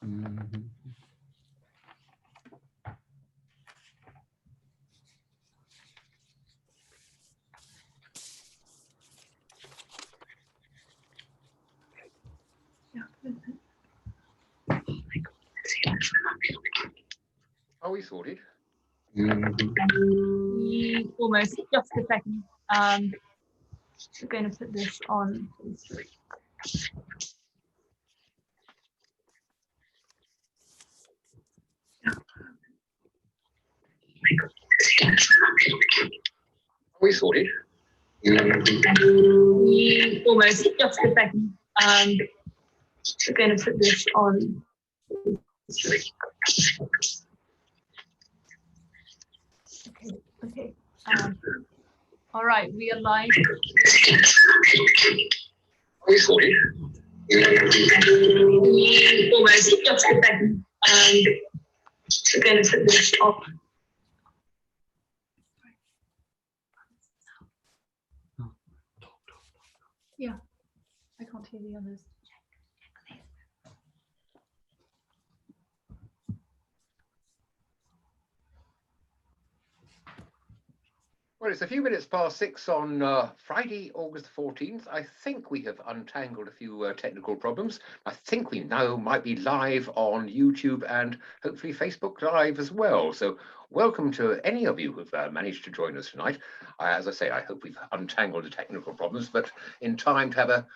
Mhm. Are we sorted? Almost, just a second. We're going to put this on. Are we sorted? Almost, just a second. We're going to put this on. Okay. All right, we are live. Are we sorted? Almost, just a second. We're going to put this on. Yeah, I can't hear the others. Well, it's a few minutes past 6 on Friday, August the 14th. I think we have untangled a few technical problems. I think we now might be live on YouTube and hopefully Facebook Live as well. So welcome to any of you who've managed to join us tonight. As I say, I hope we've untangled the technical problems, but in time to have an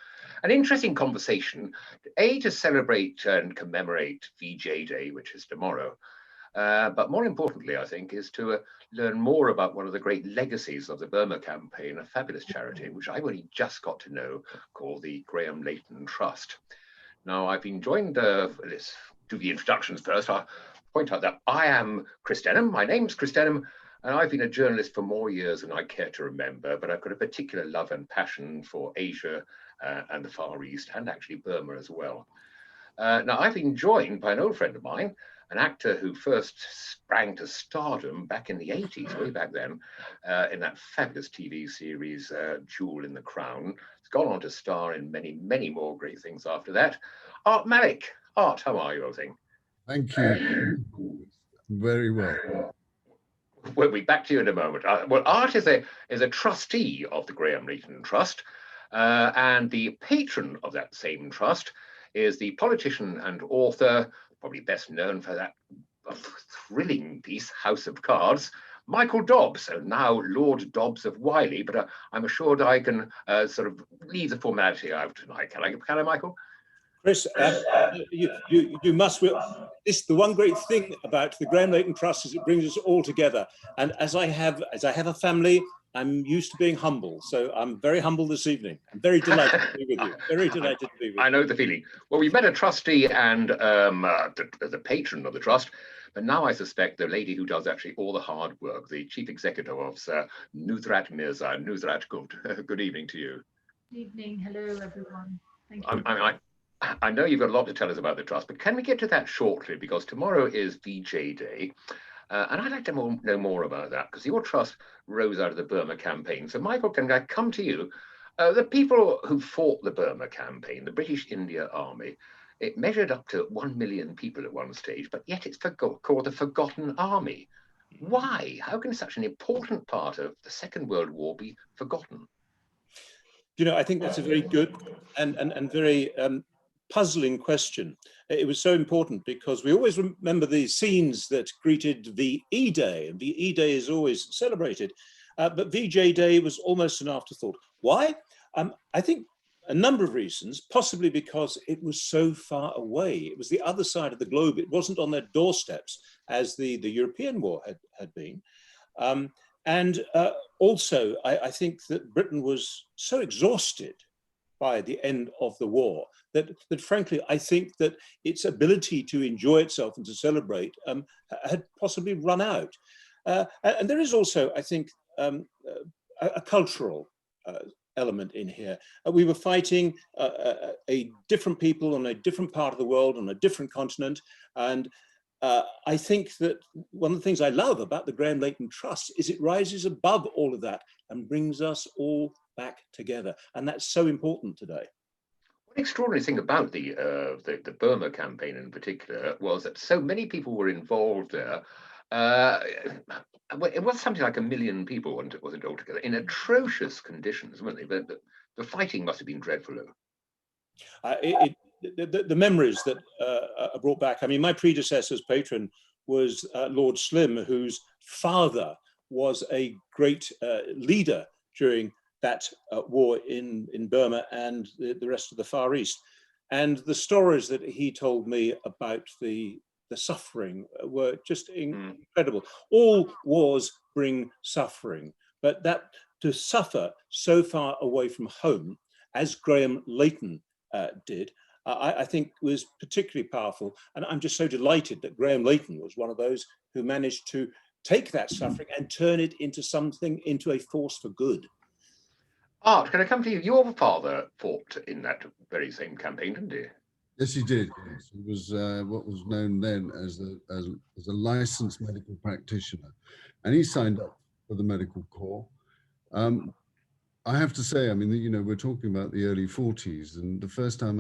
interesting conversation, to celebrate and commemorate VJ Day, which is tomorrow. But more importantly, I think, is to learn more about one of the great legacies of the Burma campaign, a fabulous charity, which I only just got to know, called the Graham Layton Trust. Now, I've been joined, let's do the introductions first. I'll point out that I am Chris Denham. My name's Chris Denham, and I've been a journalist for more years than I care to remember, but I've got a particular love and passion for Asia and the Far East, and actually Burma as well. Now, I've been joined by an old friend of mine, an actor who first sprang to stardom back in the 80s, way back then, in that fabulous TV series, Jewel in the Crown. He's gone on to star in many, many more great things after that. Art Malik. Art, how are you, old thing? Thank you. Very well. We'll be back to you in a moment. Well, Art is a trustee of the Graham Layton Trust, and the patron of that same trust is the politician and author, probably best known for that thrilling piece, House of Cards, Michael Dobbs, so now Lord Dobbs of Wiley, but I'm assured I can sort of leave the formality out tonight. Can I, Michael? Chris, you must. This the one great thing about the Graham Layton Trust is it brings us all together. And as I have a family, I'm used to being humble, so I'm very humble this evening. I'm very delighted to be with you. Very delighted to be with you. I know the feeling. Well, we met a trustee and the patron of the trust, but now I suspect the lady who does actually all the hard work, the chief executive officer, Nusrat Mirza. Nusrat, good evening to you. Good evening. Hello, everyone. Thank you. I know you've got a lot to tell us about the trust, but can we get to that shortly? Because tomorrow is VJ Day. And I'd like to know more about that, because your trust rose out of the Burma campaign. So, Michael, can I come to you? The people who fought the Burma campaign, the British India Army, it measured up to 1 million people at one stage, but yet it's called the Forgotten Army. Why? How can such an important part of the Second World War be forgotten? You know, I think that's a very good and very puzzling question. It was so important because we always remember the scenes that greeted VE Day, and VE Day is always celebrated, but VJ Day was almost an afterthought. Why? I think a number of reasons, possibly because it was so far away. It was the other side of the globe. It wasn't on their doorsteps as the European war had been. Also, I think that Britain was so exhausted by the end of the war that frankly, I think that its ability to enjoy itself and to celebrate had possibly run out. And there is also, I think, a cultural element in here. We were fighting a different people on a different part of the world, on a different continent. And I think that one of the things I love about the Graham Layton Trust is it rises above all of that and brings us all back together. And that's so important today. One extraordinary thing about the Burma campaign in particular was that so many people were involved there. It was something like 1 million people, wasn't it, altogether, in atrocious conditions, weren't they? But the fighting must have been dreadful. The memories that are brought back. I mean, my predecessor's patron was Lord Slim, whose father was a great leader during that war in Burma and the rest of the Far East. And the stories that he told me about the suffering were just incredible. All wars bring suffering, but that to suffer so far away from home, as Graham Layton did, I think was particularly powerful. And I'm just so delighted that Graham Layton was one of those who managed to take that suffering and turn it into something, into a force for good. Art, can I come to you? Your father fought in that very same campaign, didn't he? Yes, he did. Yes. He was what was known then as a licensed medical practitioner, and he signed up for the medical corps. I have to say, I mean, you know, we're talking about the early 40s, and the first time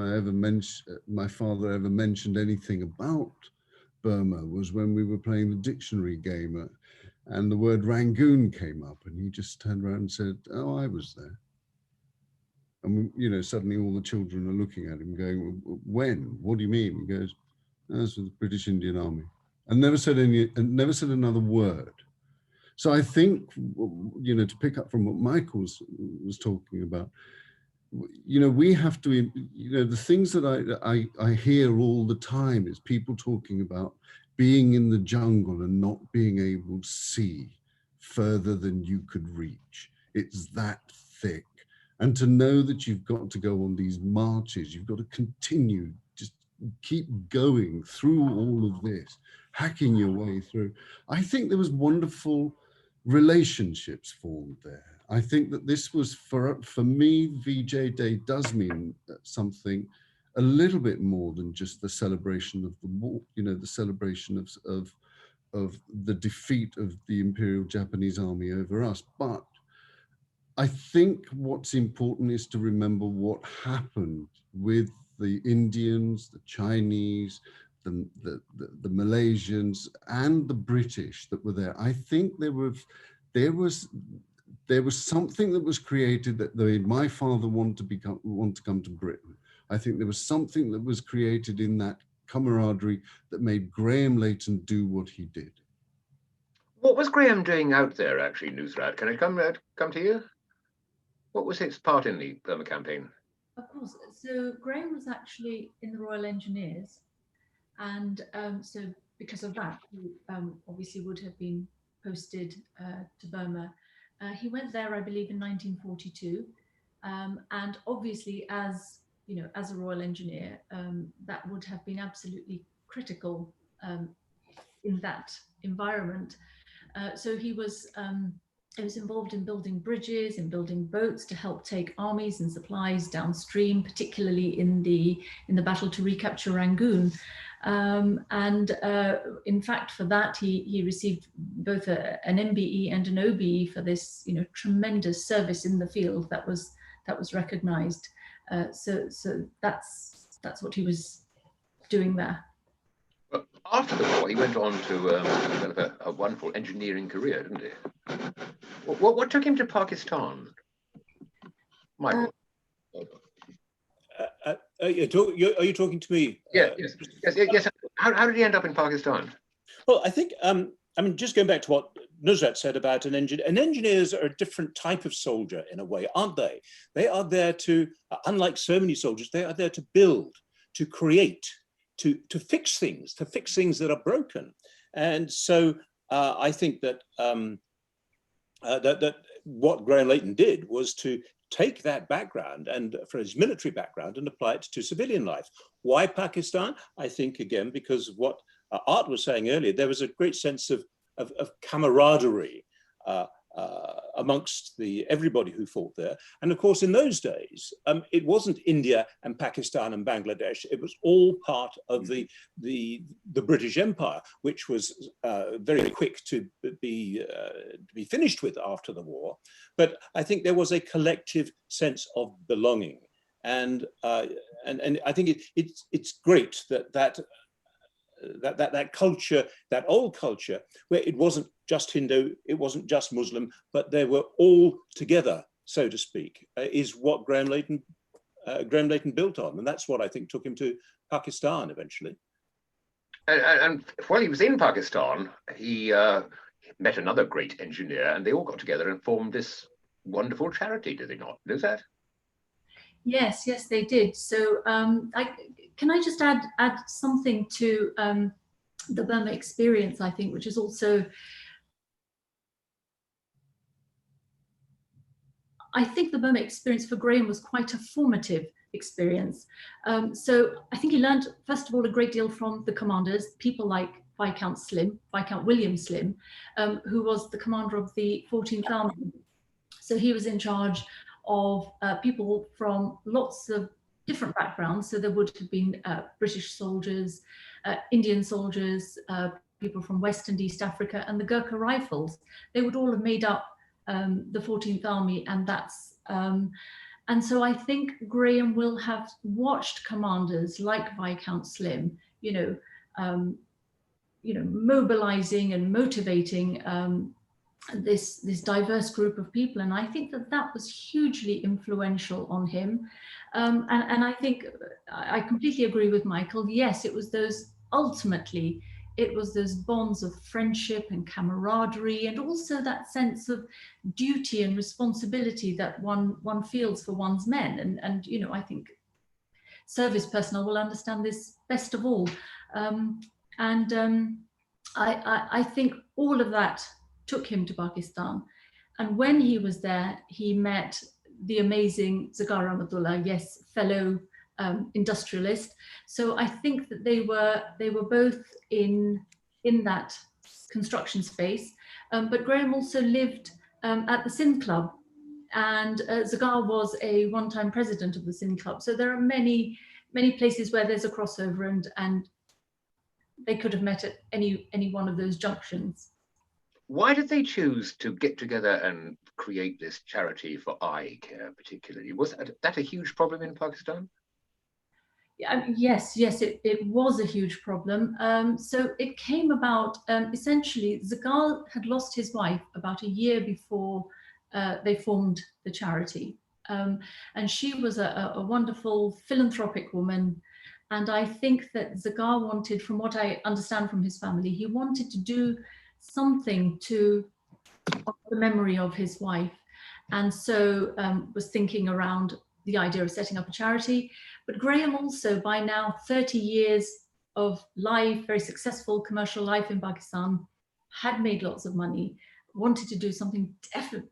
my father ever mentioned anything about Burma was when we were playing the dictionary game, and the word Rangoon came up, and he just turned around and said, "Oh, I was there." And, you know, suddenly all the children are looking at him going, "When? What do you mean?" He goes, "That's with the British Indian Army," and never said another word. So I think, you know, to pick up from what Michael was talking about, you know, we have to, you know, the things that I hear all the time is people talking about being in the jungle and not being able to see further than you could reach. It's that thick. And to know that you've got to go on these marches, you've got to continue, just keep going through all of this, hacking your way through. I think there was wonderful relationships formed there. I think that this was, for me, VJ Day does mean something a little bit more than just the celebration of the war, you know, the celebration of the defeat of the Imperial Japanese Army over us. But I think what's important is to remember what happened with the Indians, the Chinese, the Malaysians, and the British that were there. I think there was something that was created that made my father want to come to Britain. I think there was something that was created in that camaraderie that made Graham Layton do what he did. What was Graham doing out there, actually, Nusrat? Can I come to you? What was his part in the Burma campaign? Of course. So Graham was actually in the Royal Engineers, and so because of that, he obviously would have been posted to Burma. He went there, I believe, in 1942, and obviously, as you know, as a Royal Engineer, that would have been absolutely critical in that environment. So he was involved in building bridges, in building boats to help take armies and supplies downstream, particularly in the battle to recapture Rangoon. In fact, for that, he received both an MBE and an OBE for this, you know, tremendous service in the field that was recognised. So that's what he was doing there. Well, after the war, he went on to develop a wonderful engineering career, didn't he? What took him to Pakistan, Michael? Are you talking to me? Yes. How did he end up in Pakistan? Well, I think, I mean, just going back to what Nusrat said about an engineer, engineers are a different type of soldier in a way, aren't they? They are there to, unlike so many soldiers, they are there to build, to create, to fix things that are broken. And so I think that that what Graham Layton did was to take that background and for his military background and apply it to civilian life. Why Pakistan? I think, again, because of what Art was saying earlier, there was a great sense of camaraderie amongst everybody who fought there. And of course, in those days, it wasn't India and Pakistan and Bangladesh. It was all part of the British Empire, which was very quick to be finished with after the war. But I think there was a collective sense of belonging. And I think it's great that culture, that old culture, where it wasn't just Hindu, it wasn't just Muslim, but they were all together, so to speak, is what Graham Layton built on, and that's what I think took him to Pakistan eventually. And while he was in Pakistan, he met another great engineer, and they all got together and formed this wonderful charity, did they not? Is that? Yes, they did. So can I just add something to the Burma Experience, I think, which is also, I think the Burma Experience for Graham was quite a formative experience. So I think he learned, first of all, a great deal from the commanders, people like Viscount William Slim, who was the commander of the 14th Army. So he was in charge of people from lots of different backgrounds. So there would have been British soldiers, Indian soldiers, people from West and East Africa, and the Gurkha Rifles. They would all have made up the 14th Army, and that's and so I think Graham will have watched commanders like Viscount Slim, mobilizing and motivating this diverse group of people, and I think that was hugely influential on him. And I think I completely agree with Michael. Yes, it was those bonds of friendship and camaraderie, and also that sense of duty and responsibility that one feels for one's men. And I think service personnel will understand this best of all. I think all of that took him to Pakistan. And when he was there, he met the amazing Zagar Rahmatullah, yes, fellow industrialist. So I think that they were both in that construction space. But Graham also lived at the Sindh Club, and Zagar was a one-time president of the Sindh Club. So there are many places where there's a crossover, and they could have met at any one of those junctions. Why did they choose to get together and create this charity for eye care particularly? Was that a huge problem in Pakistan? Yes, it was a huge problem. So it came about, essentially, Zagar had lost his wife about a year before they formed the charity. And she was a wonderful philanthropic woman. And I think that Zagar wanted, from what I understand from his family, he wanted to do something to honor the memory of his wife. And so was thinking around the idea of setting up a charity. But Graham also, by now 30 years of life, very successful commercial life in Pakistan, had made lots of money, wanted to do something,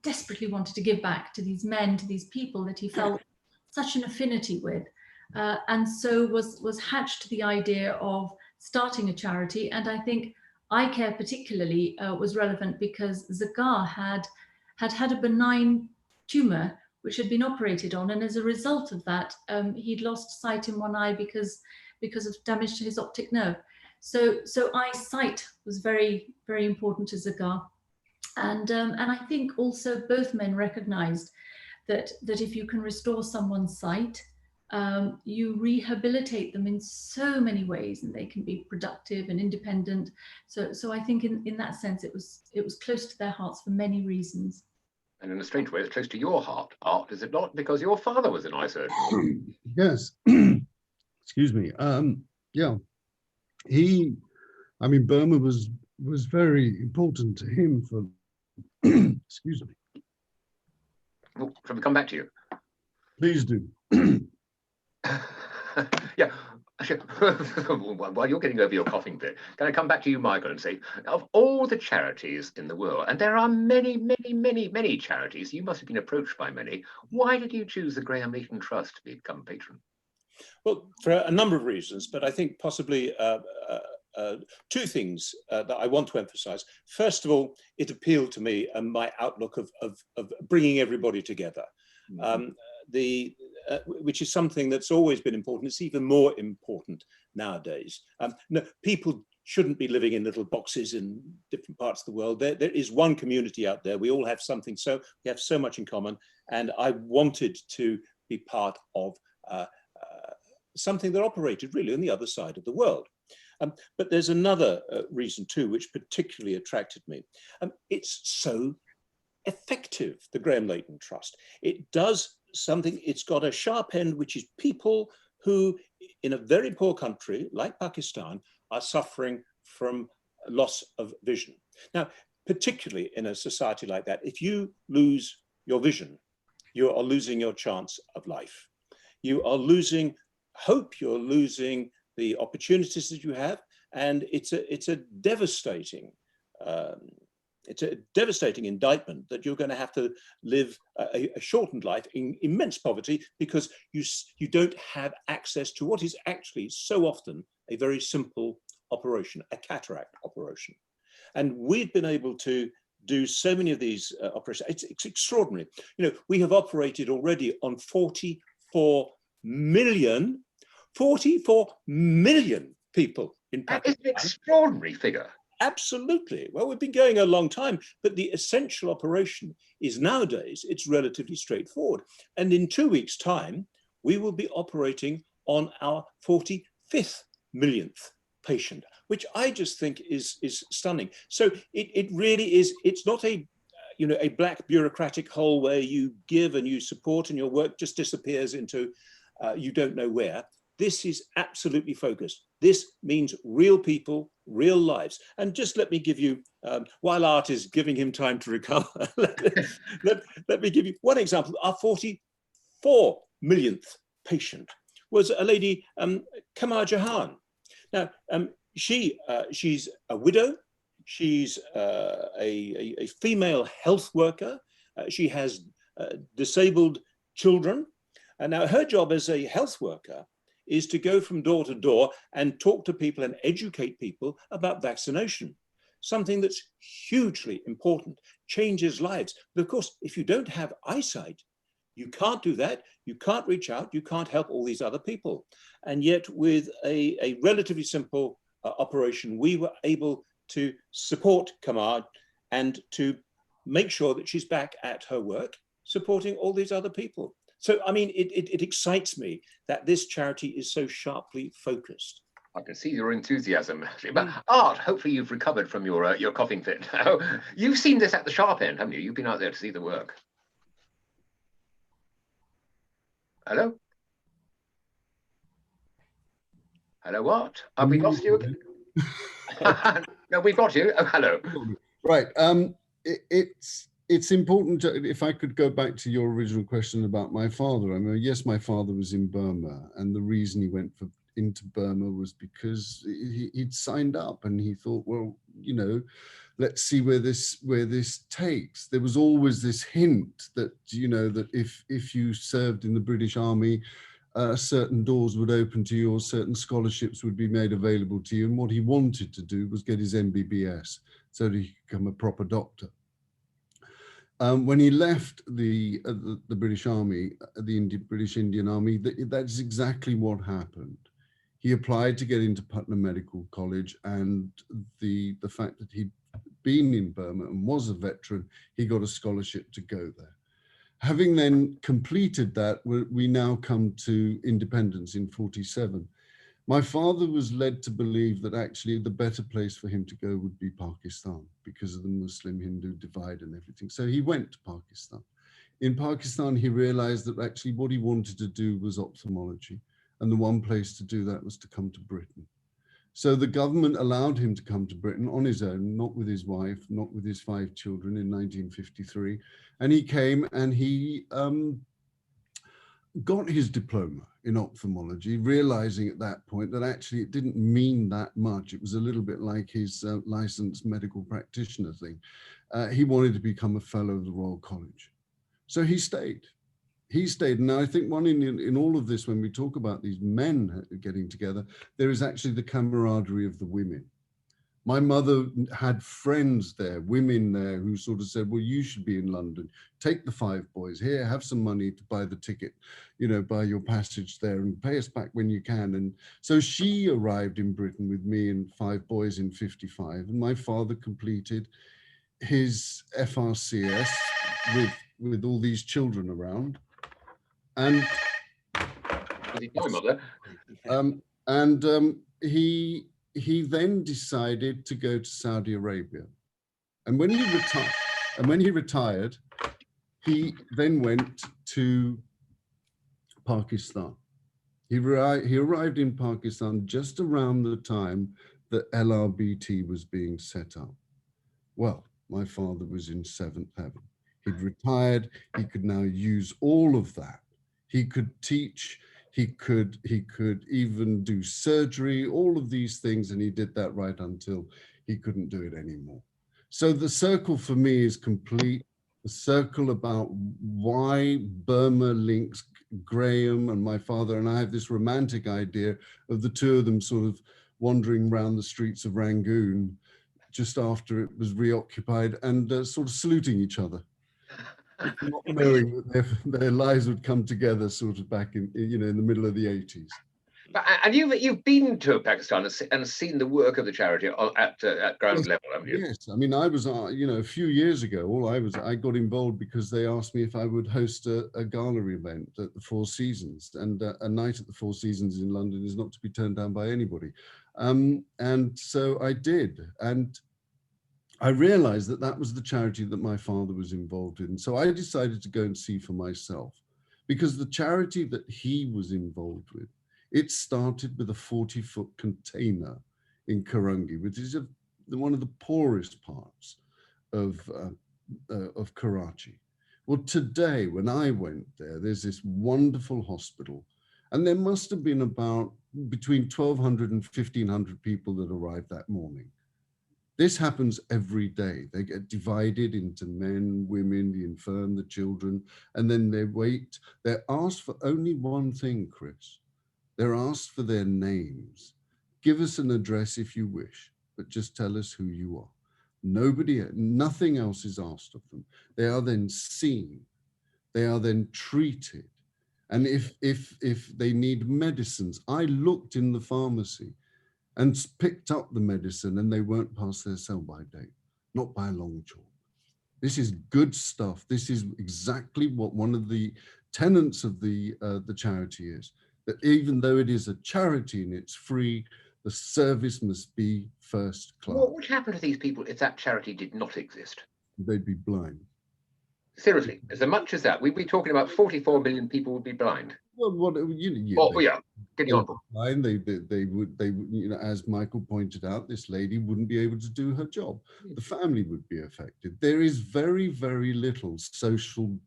desperately wanted to give back to these men, to these people that he felt such an affinity with. And so was hatched the idea of starting a charity. And I think eye care particularly was relevant because Zagar had a benign tumor which had been operated on, and as a result of that, he'd lost sight in one eye because of damage to his optic nerve. So eyesight was very, very important to Zagar, and I think also both men recognised that if you can restore someone's sight, you rehabilitate them in so many ways, and they can be productive and independent. So I think in that sense, it was close to their hearts for many reasons. And in a strange way, it's close to your heart, Art, is it not? Because your father was an eye surgeon. Yes. Excuse me. Yeah. Burma was very important to him for, excuse me. Oh, shall we come back to you? Please do. Yeah. While you're getting over your coughing bit, can I come back to you, Michael, and say, of all the charities in the world, and there are many, many, many, many charities, you must have been approached by many, why did you choose the Graham Layton Trust to become patron? Well, for a number of reasons, but I think possibly two things that I want to emphasize. First of all, it appealed to me and my outlook of bringing everybody together. Which is something that's always been important. It's even more important nowadays. No, people shouldn't be living in little boxes in different parts of the world. There is one community out there. We all have something, so we have so much in common. And I wanted to be part of something that operated really on the other side of the world. But there's another reason too, which particularly attracted me. It's so effective, the Graham Layton Trust. It does something, it's got a sharp end, which is people who in a very poor country like Pakistan are suffering from loss of vision. Now, particularly in a society like that, if you lose your vision, you are losing your chance of life. You are losing hope, you're losing the opportunities that you have, and it's a devastating indictment that you're going to have to live a shortened life in immense poverty because you don't have access to what is actually so often a very simple operation, a cataract operation. And we've been able to do so many of these operations. It's extraordinary. You know, we have operated already on 44 million people in Pakistan. That is an extraordinary figure. Absolutely. Well, we've been going a long time, but the essential operation is nowadays, it's relatively straightforward. And in 2 weeks' time, we will be operating on our 45th millionth patient, which I just think is stunning. So it really is, it's not a, you know, a black bureaucratic hole where you give and you support and your work just disappears into you don't know where. This is absolutely focused. This means real people, real lives. And just let me give you, while Art is giving him time to recover, let me give you one example. Our 44 millionth patient was a lady, Kamar Jahan. Now, she's a widow. She's a female health worker. She has disabled children. And now her job as a health worker is to go from door to door and talk to people and educate people about vaccination, something that's hugely important, changes lives. But of course, if you don't have eyesight, you can't do that. You can't reach out. You can't help all these other people. And yet with a relatively simple operation, we were able to support Kamar and to make sure that she's back at her work, supporting all these other people. So, I mean, it excites me that this charity is so sharply focused. I can see your enthusiasm, actually. But Art, hopefully you've recovered from your coughing fit. You've seen this at the sharp end, haven't you? You've been out there to see the work. Hello? Hello, Art? Have we lost you again? No, we've got you. Oh, hello. Right. It's important to, if I could go back to your original question about my father. I mean, yes, my father was in Burma, and the reason he went into Burma was because he'd signed up and he thought, well, you know, let's see where this takes. There was always this hint that, you know, that if you served in the British Army, certain doors would open to you or certain scholarships would be made available to you. And what he wanted to do was get his MBBS so that he could become a proper doctor. When he left the British Army, the British Indian Army, that's exactly what happened. He applied to get into Patron Medical College, and the fact that he'd been in Burma and was a veteran, he got a scholarship to go there. Having then completed that, we now come to independence in 47. My father was led to believe that actually the better place for him to go would be Pakistan because of the Muslim-Hindu divide and everything. So he went to Pakistan. In Pakistan, he realized that actually what he wanted to do was ophthalmology. And the one place to do that was to come to Britain. So the government allowed him to come to Britain on his own, not with his wife, not with his 5 children in 1953. And he came and he got his diploma in ophthalmology, realizing at that point that actually it didn't mean that much. It was a little bit like his licensed medical practitioner thing. He wanted to become a fellow of the Royal College. So he stayed. He stayed. Now, I think one in all of this, when we talk about these men getting together, there is actually the camaraderie of the women. My mother had friends there, women there, who sort of said, well, you should be in London. Take the 5 boys here, have some money to buy the ticket, you know, buy your passage there and pay us back when you can. And so she arrived in Britain with me and 5 boys in 55. And my father completed his FRCS with all these children around. And My mother. He then decided to go to Saudi Arabia, and when he retired, he then went to Pakistan. He arrived in Pakistan just around the time that LRBT was being set up. Well, my father was in seventh heaven. He'd retired. He could now use all of that. He could teach. He could even do surgery, all of these things, and he did that right until he couldn't do it anymore. So the circle for me is complete. The circle about why Burma links Graham and my father, and I have this romantic idea of the two of them sort of wandering around the streets of Rangoon just after it was reoccupied and sort of saluting each other, not knowing that their lives would come together sort of back in, in the middle of the 80s. And you've been to Pakistan and seen the work of the charity at ground level, haven't you? Yes, I mean, I was, a few years ago, I got involved because they asked me if I would host a gala event at the Four Seasons, and a night at the Four Seasons in London is not to be turned down by anybody. And so I did, and I realized that that was the charity that my father was involved in. So I decided to go and see for myself, because the charity that he was involved with, it started with a 40-foot container in Karangi, which is one of the poorest parts of Karachi. Well, today, when I went there, there's this wonderful hospital, and there must have been about between 1,200 and 1,500 people that arrived that morning. This happens every day. They get divided into men, women, the infirm, the children, and then they wait. They're asked for only one thing, Chris. They're asked for their names. Give us an address if you wish, but just tell us who you are. Nothing else is asked of them. They are then seen. They are then treated. And if they need medicines, I looked in the pharmacy and picked up the medicine, and they weren't past their sell-by date, not by a long chalk. This is good stuff. This is exactly what one of the tenets of the charity is, that even though it is a charity and it's free, the service must be first class. What would happen to these people if that charity did not exist? They'd be blind. Seriously, as much as that, we'd be talking about 44 million people would be blind. Well, Getting on. Blind. They would, as Michael pointed out, this lady wouldn't be able to do her job. The family would be affected. There is very, very little social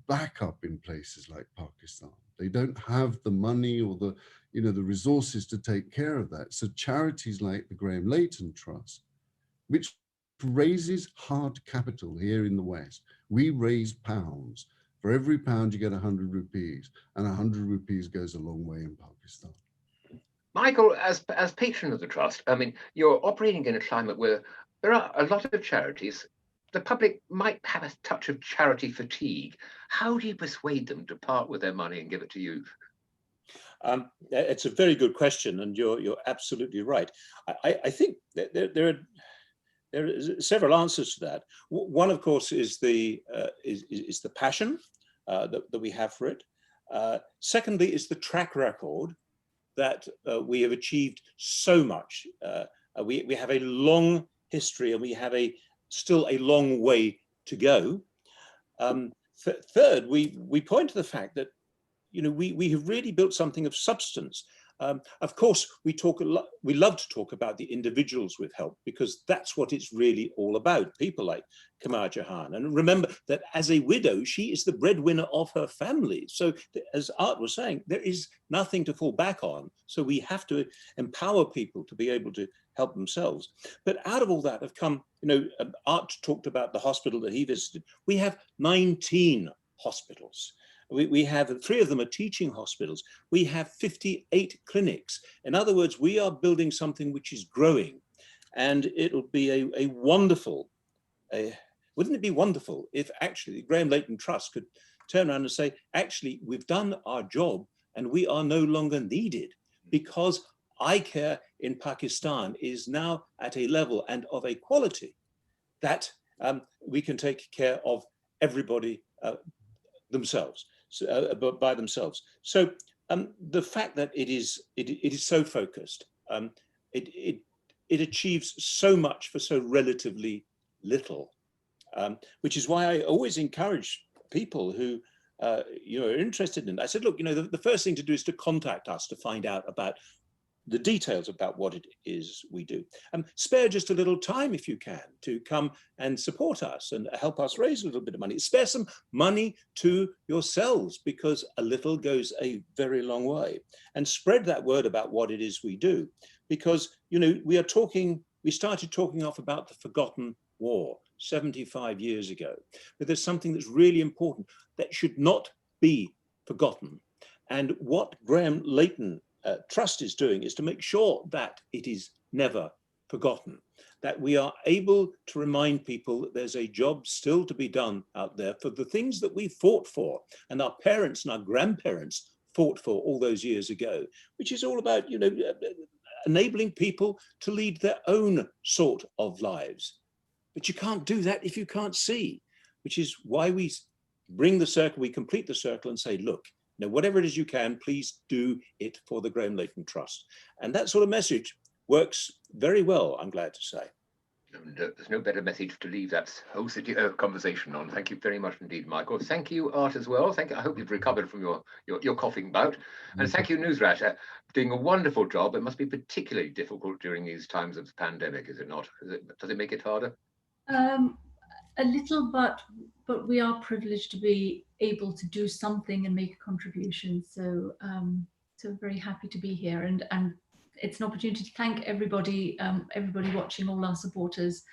backup in places like Pakistan. They don't have the money or the resources to take care of that. So charities like the Graham Layton Trust, which raises hard capital here in the West, we raise pounds. For every pound you get 100 rupees, and 100 rupees goes a long way in Pakistan. Michael, as patron of the trust, I mean, you're operating in a climate where there are a lot of charities. The public might have a touch of charity fatigue. How do you persuade them to part with their money and give it to you? It's a very good question, and you're absolutely right. I think that there are several answers to that. One, of course, is the passion that we have for it. Secondly, is the track record that we have achieved so much. We have a long history, and we have still a long way to go. Third, we point to the fact that we have really built something of substance. Of course, we love to talk about the individuals we've helped, because that's what it's really all about. People like Kamar Jahan. And remember that as a widow, she is the breadwinner of her family. So as Art was saying, there is nothing to fall back on. So we have to empower people to be able to help themselves. But out of all that have come, Art talked about the hospital that he visited. We have 19 hospitals. We have 3 of them are teaching hospitals. We have 58 clinics. In other words, we are building something which is growing, and it'll be a wonderful, wouldn't it be wonderful if actually the Graham Layton Trust could turn around and say, actually, we've done our job and we are no longer needed, because eye care in Pakistan is now at a level and of a quality that we can take care of everybody themselves. By themselves. So the fact that it is so focused, it achieves so much for so relatively little, which is why I always encourage people who are interested in it. I said, look, the first thing to do is to contact us to find out about the details about what it is we do. Spare just a little time if you can to come and support us and help us raise a little bit of money. Spare some money to yourselves, because a little goes a very long way. And spread that word about what it is we do, because we started talking off about the forgotten war 75 years ago, but there's something that's really important that should not be forgotten. And what Graham Layton Trust is doing is to make sure that it is never forgotten, that we are able to remind people that there's a job still to be done out there for the things that we fought for and our parents and our grandparents fought for all those years ago, which is all about, enabling people to lead their own sort of lives. But you can't do that if you can't see, which is why we bring the circle, we complete the circle and say, look, whatever it is you can, please do it for the Graham Layton Trust. And that sort of message works very well, I'm glad to say. There's no better message to leave that whole conversation on. Thank you very much indeed, Michael. Thank you, Art, as well. Thank you. I hope you've recovered from your coughing bout. And thank you, Nusrat, doing a wonderful job. It must be particularly difficult during these times of the pandemic, is it not? Does it make it harder? A little, but we are privileged to be able to do something and make a contribution. So so very happy to be here, and it's an opportunity to thank everybody watching, all our supporters.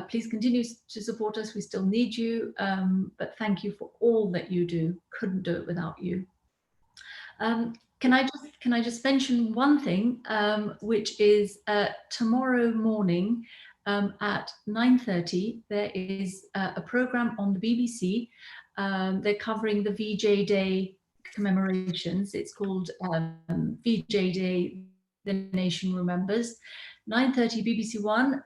Please continue to support us. We still need you, but thank you for all that you do. Couldn't do it without you. Can I just mention one thing, which is tomorrow morning at 9:30 there is a program on the BBC. They're covering the VJ Day commemorations. It's called VJ Day, The Nation Remembers. 9:30 BBC One.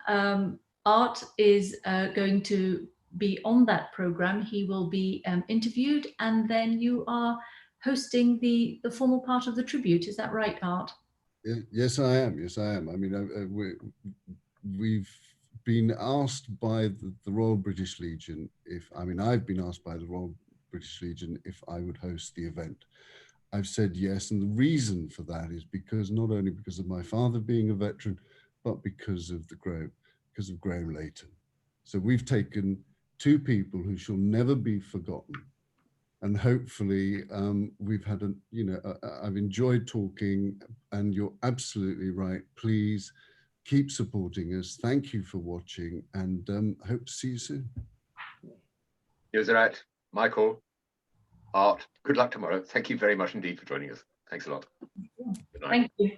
Art is going to be on that program. He will be interviewed, and then you are hosting the formal part of the tribute. Is that right, Art? Yes, I am. Yes, I am. I mean, we've been asked by the Royal British Legion I've been asked by the Royal British Legion if I would host the event. I've said yes, and the reason for that is because not only because of my father being a veteran, but because of Graham Layton. So we've taken two people who shall never be forgotten, and hopefully we've had I've enjoyed talking, and you're absolutely right. Please keep supporting us. Thank you for watching, and hope to see you soon. Nusrat, Michael, Art, good luck tomorrow. Thank you very much indeed for joining us. Thanks a lot. Thank you.